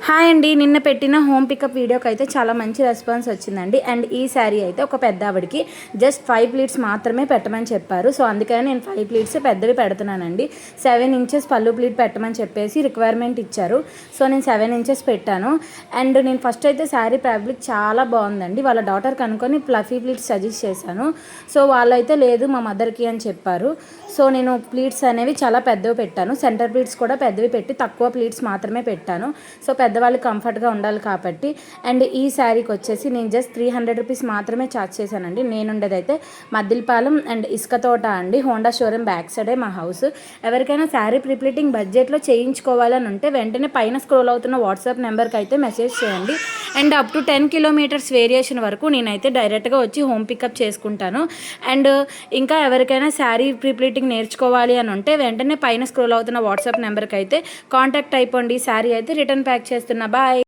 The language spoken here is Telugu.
హాయ్ అండి. నిన్న పెట్టిన హోమ్ పికప్ వీడియోకి అయితే చాలా మంచి రెస్పాన్స్ వచ్చిందండి. అండ్ ఈ శారీ అయితే ఒక పెద్ద ఆవిడకి జస్ట్ 5 ప్లీట్స్ మాత్రమే పెట్టమని చెప్పారు. సో అందుకని నేను 5 ప్లీట్స్ పెద్దవి పెడుతున్నానండి. 7 ఇంచెస్ పళ్ళు ప్లీట్ పెట్టమని చెప్పేసి రిక్వైర్మెంట్ ఇచ్చారు. సో నేను 7 ఇంచెస్ పెట్టాను. అండ్ నేను ఫస్ట్ అయితే శారీ ఫ్యాబ్రిక్ చాలా బాగుందండి. వాళ్ళ డాటర్ కనుక్కొని ఫ్లఫీ ప్లీట్స్ సజెస్ట్ చేశాను. సో వాళ్ళైతే లేదు మా మదర్కి అని చెప్పారు. సో నేను ప్లీట్స్ అనేవి చాలా పెద్దవి పెట్టాను. సెంటర్ ప్లీట్స్ కూడా పెద్దవి పెట్టి తక్కువ ప్లీట్స్ మాత్రమే పెట్టాను. సో పెద్దవాళ్ళు కంఫర్ట్గా ఉండాలి కాబట్టి. అండ్ ఈ శారీకి వచ్చేసి నేను జస్ట్ 300 రూపీస్ మాత్రమే ఛార్జ్ చేశానండి. నేనుండేదైతే మద్దిలపాలెం అండ్ ఇసుక తోట అండి. హోండా షోరూమ్ బ్యాక్ సైడే మా హౌస్. ఎవరికైనా శారీ ప్రిప్లీటింగ్ బడ్జెట్లో చేయించుకోవాలని ఉంటే వెంటనే పైన స్క్రోల్ అవుతున్న వాట్సాప్ నెంబర్కి అయితే మెసేజ్ చేయండి. And up to 10 kilometres variation వరకు నేనైతే డైరెక్ట్గా వచ్చి హోమ్ పికప్ చేసుకుంటాను. అండ్ ఇంకా ఎవరికైనా శారీ ప్రిప్లీటింగ్ నేర్చుకోవాలి అని ఉంటే వెంటనే పైన స్క్రోల్ అవుతున్న వాట్సాప్ నెంబర్కి అయితే కాంటాక్ట్ అయిపోండి. శారీ అయితే రిటర్న్ ప్యాక్ చేస్తున్నా. బాయ్.